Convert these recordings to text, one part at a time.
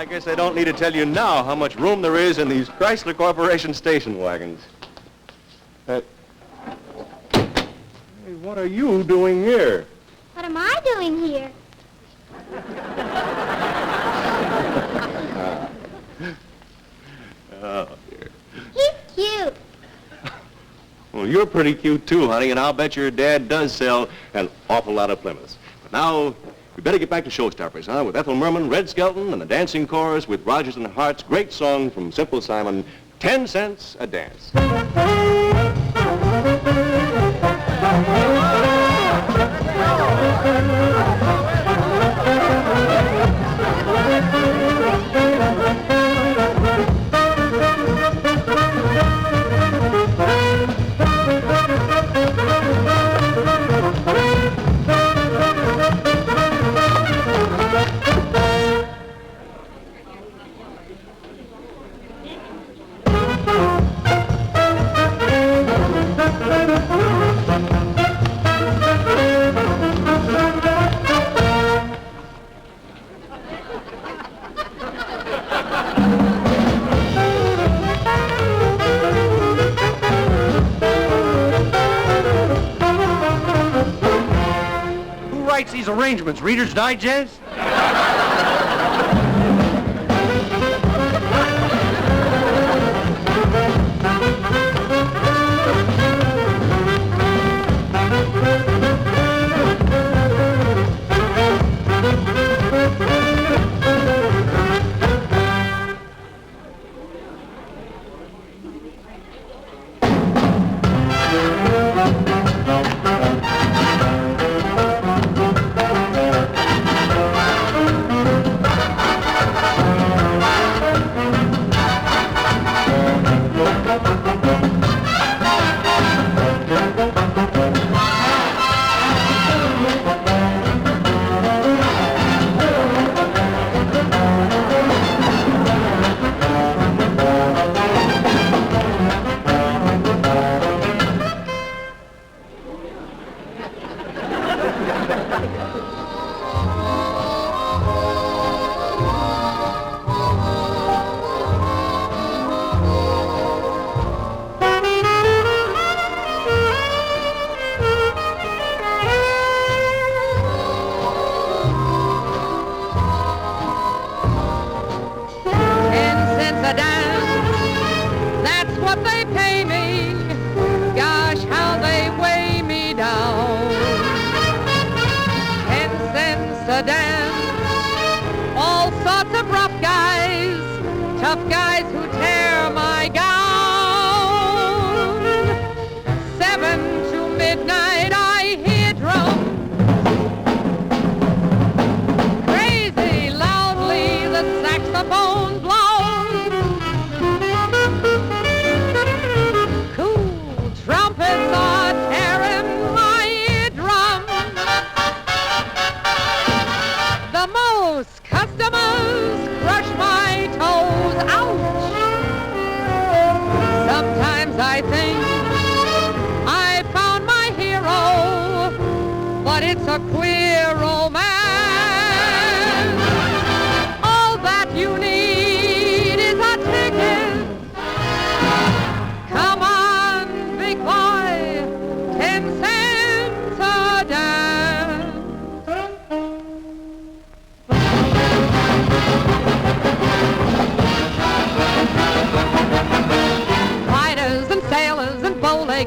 I guess I don't need to tell you now how much room there is in these Chrysler Corporation station wagons. Hey, what are you doing here? What am I doing here? Oh, dear. He's cute. Well, you're pretty cute, too, honey, and I'll bet your dad does sell an awful lot of Plymouths. But now, we better get back to Showstoppers, huh? With Ethel Merman, Red Skelton, and the dancing chorus with Rodgers and Hart's great song from Simple Simon, 10 Cents a Dance. These arrangements, Reader's Digest?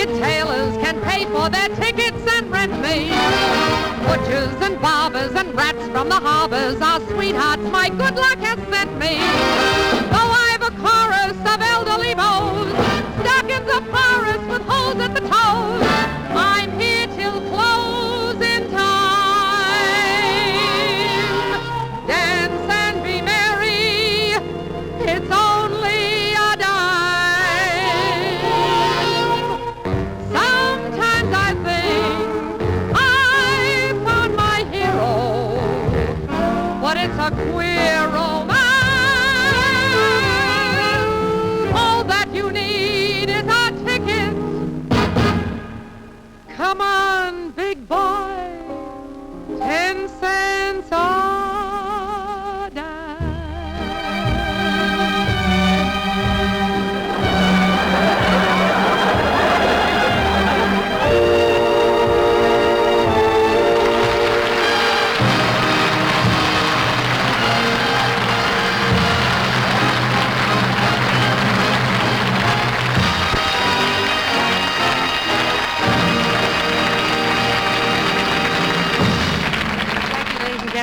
Tailors can pay for their tickets and rent me. Butchers and barbers and rats from the harbors are sweethearts my good luck has sent me. Though I've a chorus of elderly beaus stuck in the forest with holes at the toes, I'm here till closing time. Dance and be merry, it's only a dime. Sometimes I think I found my hero, but it's a queer romance. All that you need is a ticket. Come on, big boy, 10 cents a dime.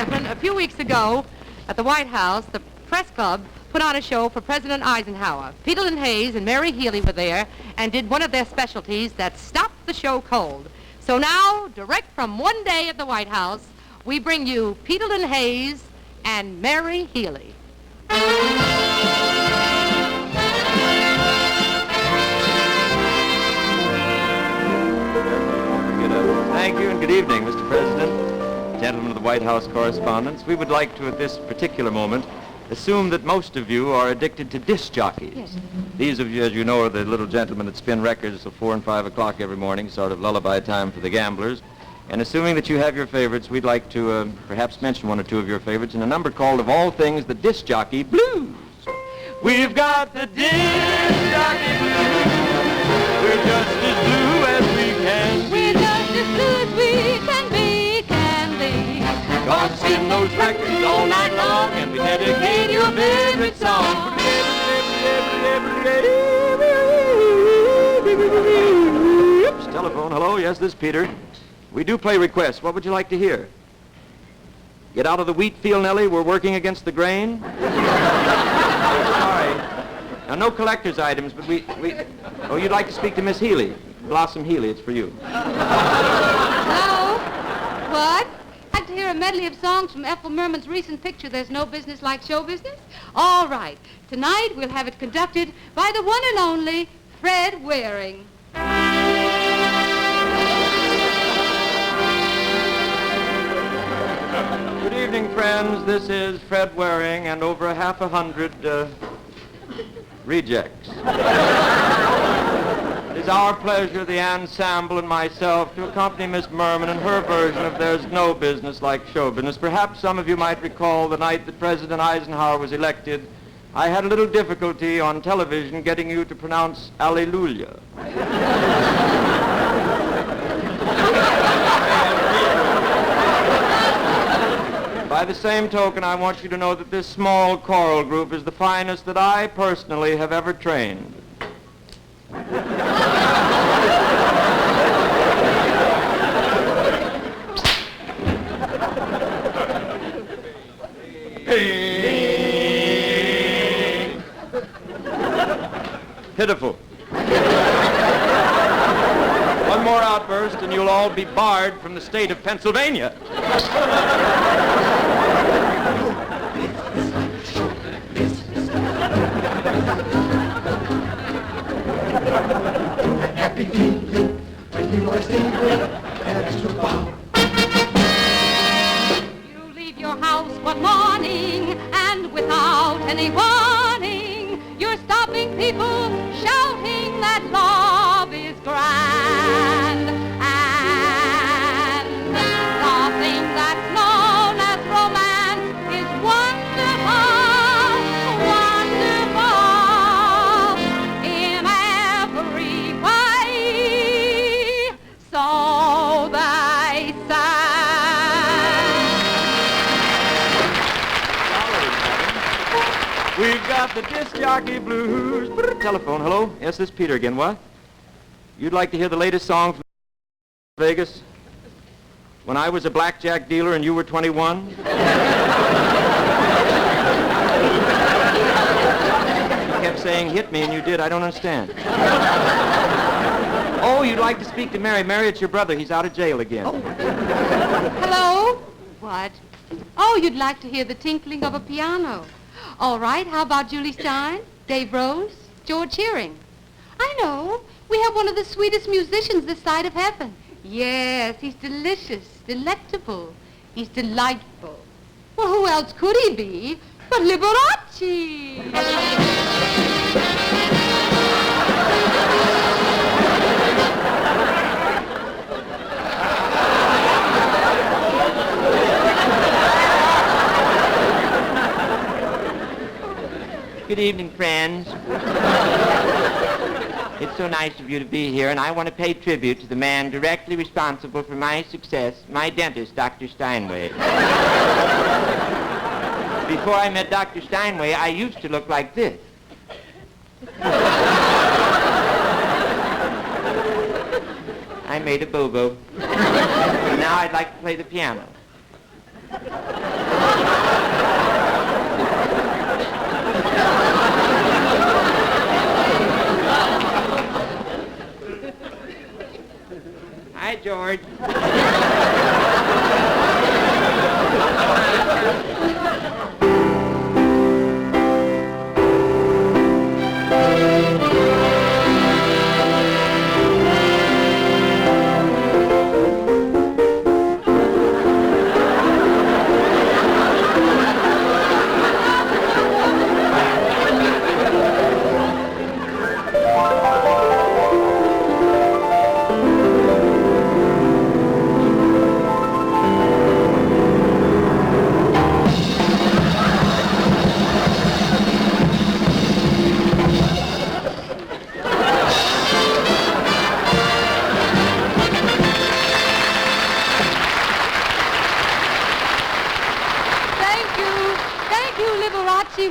gentlemen, a few weeks ago at the White House, the press club put on a show for President Eisenhower. Peterlin Hayes and Mary Healy were there and did one of their specialties that stopped the show cold. So now, direct from one day at the White House, we bring you Peterlin Hayes and Mary Healy. Thank you and good evening, Mr. President, gentlemen of the White House correspondents. We would like to, at this particular moment, assume that most of you are addicted to disc jockeys. Yes. These of you, as you know, are the little gentlemen that spin records till 4 and 5 o'clock every morning, sort of lullaby time for the gamblers. And assuming that you have your favorites, we'd like to perhaps mention one or two of your favorites in a number called, of all things, the Disc Jockey Blues. We've got the Disc Jockey Blues. We're just as blue as we can be. We're just as blue as we can be, Gonna spin those records all night long, and we dedicate your favorite song. Oops, telephone. Hello, yes, this is Peter. We do play requests. What would you like to hear? Get out of the wheat field, Nellie. We're working against the grain. Sorry. Now, no collector's items, but we... Oh, you'd like to speak to Miss Healy. Blossom Healy, it's for you. Hello? What? I'd like to hear a medley of songs from Ethel Merman's recent picture, There's No Business Like Show Business? All right. Tonight, we'll have it conducted by the one and only Fred Waring. Good evening, friends. This is Fred Waring and over a half a hundred rejects. It is our pleasure, the ensemble and myself, to accompany Miss Merman in her version of There's No Business Like Show Business. Perhaps some of you might recall the night that President Eisenhower was elected, I had a little difficulty on television getting you to pronounce Alleluia. By the same token, I want you to know that this small choral group is the finest that I personally have ever trained. Pitiful. One more outburst and you'll all be barred from the state of Pennsylvania. Happy feeling when you are singing extra wow. You leave your house one morning and without any warning, you're stopping people shouting that love is grand. And the thing that's known as romance is wonderful, wonderful in every way. So they say. We've got the disc jockey blues. Telephone, hello? Yes, this is Peter again. What? You'd like to hear the latest song from Vegas? When I was a blackjack dealer and you were 21? You kept saying hit me and you did. I don't understand. Oh, you'd like to speak to Mary. Mary, it's your brother. He's out of jail again. Oh. Hello? What? Oh, you'd like to hear the tinkling of a piano. All right, how about Julie Stein, Dave Rose, George Shearing? I know. We have one of the sweetest musicians this side of heaven. Yes, he's delicious, delectable. He's delightful. Well, who else could he be but Liberace? Good evening, friends. It's so nice of you to be here, and I want to pay tribute to the man directly responsible for my success, my dentist, Dr. Steinway. Before I met Dr. Steinway, I used to look like this. I made a boo-boo. Now I'd like to play the piano. Hi, George.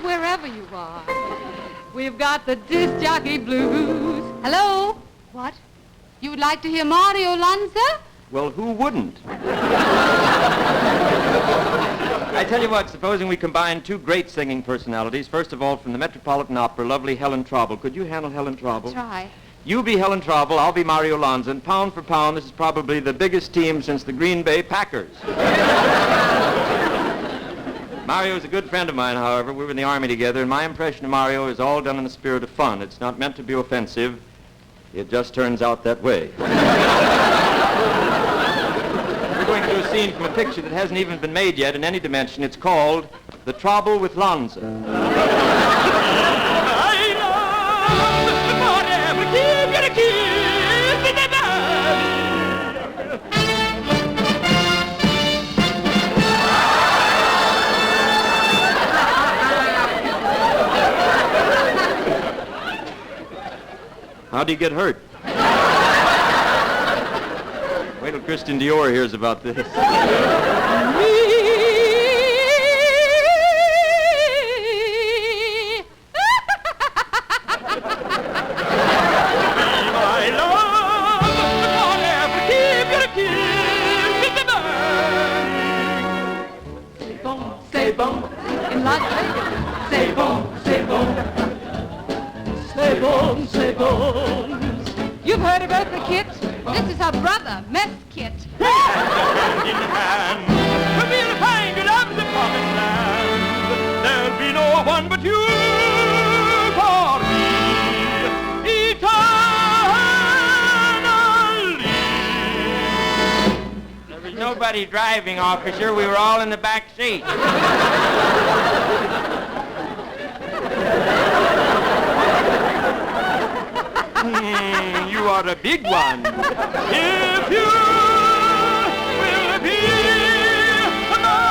Wherever you are. We've got the disc jockey blues. Hello? What? You would like to hear Mario Lanza? Well, who wouldn't? I tell you what, supposing we combine two great singing personalities. First of all, from the Metropolitan Opera, lovely Helen Trauble. Could you handle Helen Trauble? Try. You be Helen Trauble, I'll be Mario Lanza, and pound for pound, this is probably the biggest team since the Green Bay Packers. Mario's a good friend of mine, however. We were in the Army together, and my impression of Mario is all done in the spirit of fun. It's not meant to be offensive. It just turns out that way. We're going to do a scene from a picture that hasn't even been made yet in any dimension. It's called The Trouble with Lanza. How'd he get hurt? Wait till Christian Dior hears about this. Say bon, in Las Vegas. Say bon, say bon. Say bon, say bon. You've heard of Eartha Kitt? This is her brother, Meth Kitt. Hand in hand, we'll find you love the promised land. There'll be no one but you for me, eternally. There was nobody driving, officer. We were all in the back seat. You are a big one. If you will be my love.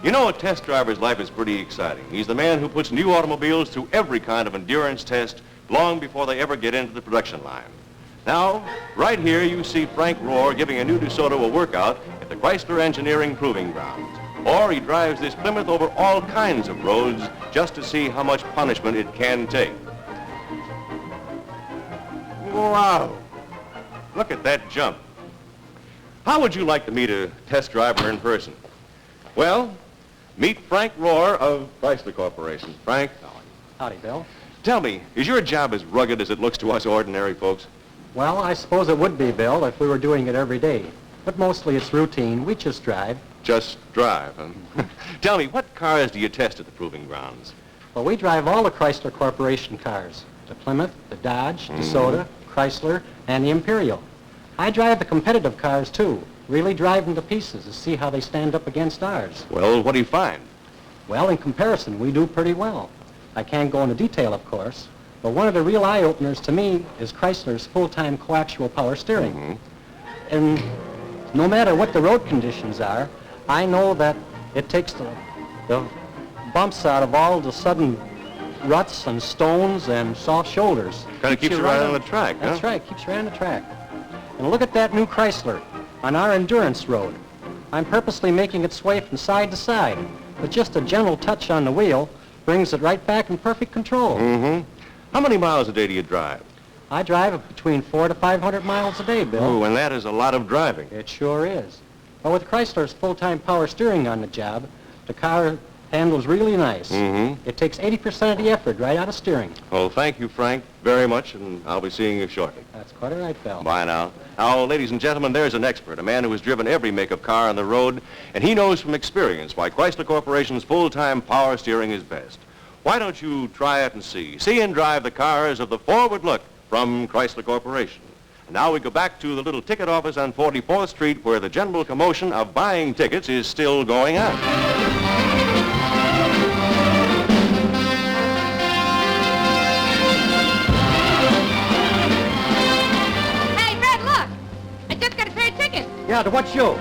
You know, a test driver's life is pretty exciting. He's the man who puts new automobiles through every kind of endurance test long before they ever get into the production line. Now, right here, you see Frank Rohr giving a new DeSoto a workout at the Chrysler Engineering Proving Grounds. Or he drives this Plymouth over all kinds of roads just to see how much punishment it can take. Wow! Look at that jump. How would you like to meet a test driver in person? Well, meet Frank Rohr of Chrysler Corporation. Frank. Howdy, Bill. Tell me, is your job as rugged as it looks to us ordinary folks? Well, I suppose it would be, Bill, if we were doing it every day. But mostly it's routine. We just drive. Just drive, huh? Tell me, what cars do you test at the Proving Grounds? Well, we drive all the Chrysler Corporation cars. The Plymouth, the Dodge, DeSoto, Chrysler, and the Imperial. I drive the competitive cars, too. Really drive them to pieces to see how they stand up against ours. Well, what do you find? Well, in comparison, we do pretty well. I can't go into detail, of course, but one of the real eye-openers to me is Chrysler's full-time coaxial power steering. And no matter what the road conditions are, I know that it takes the bumps out of all the sudden ruts and stones and soft shoulders. Kind of keeps you right on the track, huh? That's right, keeps you right on the track. And look at that new Chrysler on our endurance road. I'm purposely making it sway from side to side, but just a gentle touch on the wheel brings it right back in perfect control. How many miles a day do you drive? I drive between 400 to 500 miles a day, Bill. Oh, and that is a lot of driving. It sure is. But with Chrysler's full-time power steering on the job, the car handles really nice. Mm-hmm. It takes 80% of the effort right out of steering. Well, thank you, Frank, very much, and I'll be seeing you shortly. That's quite all right, Bill. Bye now. Now, ladies and gentlemen, there's an expert, a man who has driven every make of car on the road, and he knows from experience why Chrysler Corporation's full-time power steering is best. Why don't you try it and see? See and drive the cars of the forward look from Chrysler Corporation. And now we go back to the little ticket office on 44th Street where the general commotion of buying tickets is still going on. Hey, Fred, look. I just got a pair of tickets. Yeah, to what show?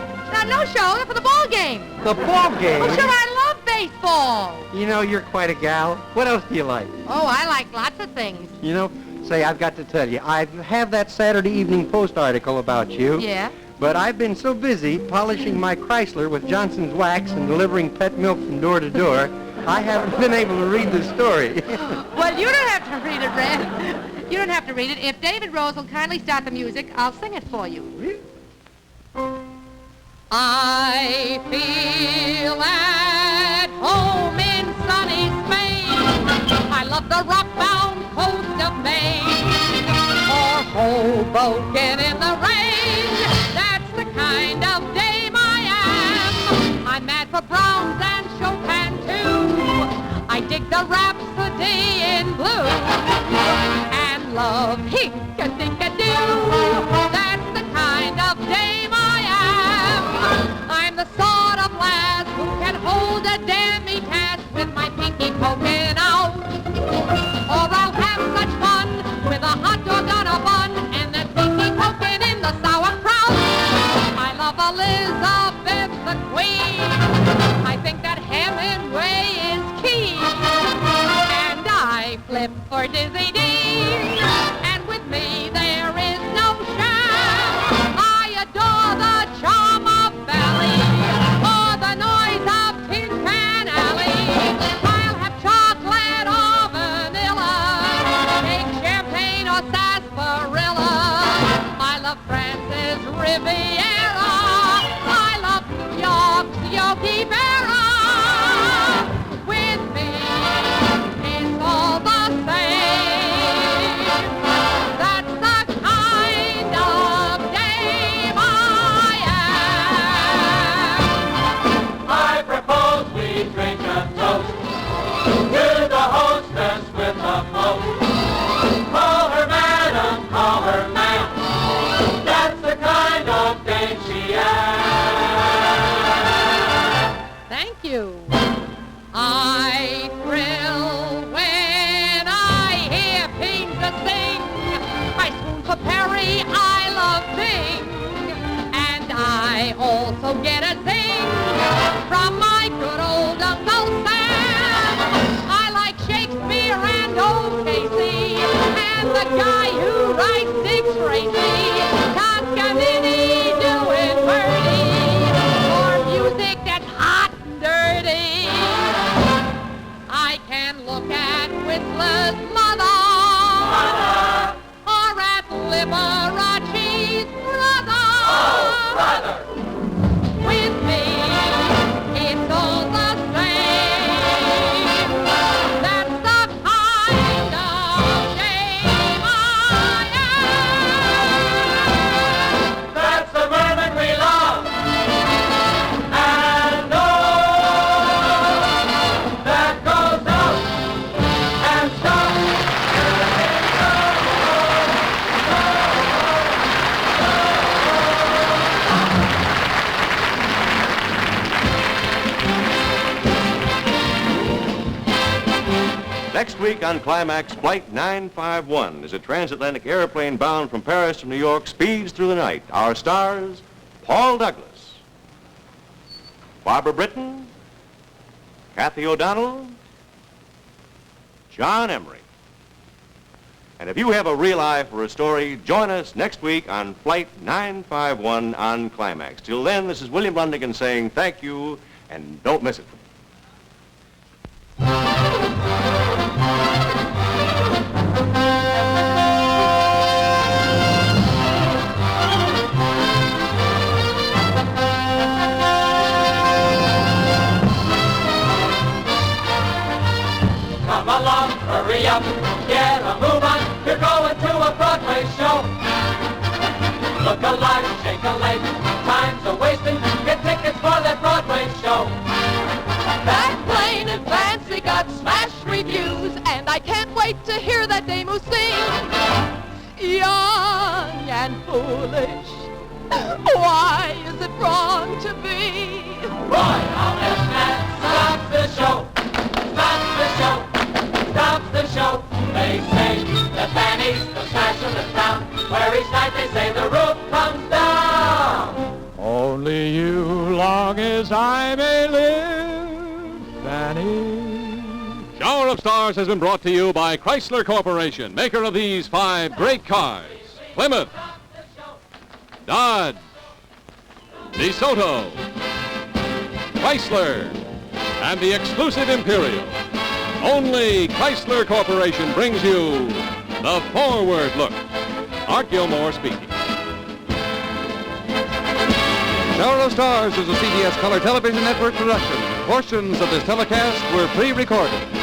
No show. They're for the ball game. The ball game? Oh, sure, I love baseball. You know, you're quite a gal. What else do you like? Oh, I like lots of things. You know, say, I've got to tell you, I have that Saturday Evening Post article about you. Yeah? But I've been so busy polishing my Chrysler with Johnson's wax and delivering pet milk from door to door, I haven't been able to read the story. Well, you don't have to read it, Red. You don't have to read it. If David Rose will kindly start the music, I'll sing it for you. I feel at home in sunny Spain. I love the rock-bound coast of Maine. Or Hoboken in the rain. That's the kind of dame I am. I'm mad for Brahms and Chopin, too. I dig the Rhapsody in Blue. And love hink-a-dink-a-doo. That's the kind of dame I am. I'm the sort of lass who can hold a demi-tasse with my pinky poking out. Or I'll have such fun with a hot dog on a bun and that pinky poking in the sauerkraut. I love Elizabeth the Queen. I think that Hemingway is keen. And I flip for Dizzy Dean. And with me there is no sham. I adore the charm of Valley or the noise of Tin Pan Alley. I'll have chocolate or vanilla, take champagne or sarsaparilla. I love Francis Riviera. I love New York's Yogi Berra. With me, it's all the same. That's the kind of dame I am. I propose we drink a toast to the hostess with the most. Call her madam, call her ma'am. That's the kind of dame she is. Thank you. I thrill when I hear Pizza sing. I swoon for Perry, I love Bing. And I also get a zing from my good old Uncle Sam. I like Shakespeare and old Casey and the guy who writes Dick Tracy. Toscanini doing Birdie or music that's hot and dirty. I can look at Whistler's Mother or at Liberace's Brother. With me, it's all the same. That's the kind of dame I am. That's the Merman we love and know. That goes out and stops. Next week on Climax, Flight 951 is a transatlantic airplane bound from Paris to New York speeds through the night. Our stars, Paul Douglas, Barbara Britton, Kathy O'Donnell, John Emery. And if you have a real eye for a story, join us next week on Flight 951 on Climax. Till then, this is William Lundigan saying thank you, and don't miss it. a lark, shake a leg. Time's a wasting. Get tickets for that Broadway show. That plain and fancy got smash reviews, and I can't wait to hear that dame who sings. Young and foolish, why is it wrong to be? Boy, how that stops the show. Stops the show. Stops the show. They say that Fanny's the smash of the town, where each night they say the roof comes down. Only you, long as I may live, Fanny. Shower of Stars has been brought to you by Chrysler Corporation, maker of these 5 great cars. Plymouth, Dodge, DeSoto, Chrysler, and the exclusive Imperial. Only Chrysler Corporation brings you the Forward Look. Art Gilmore speaking. Shower of Stars is a CBS Color Television Network production. Portions of this telecast were pre-recorded.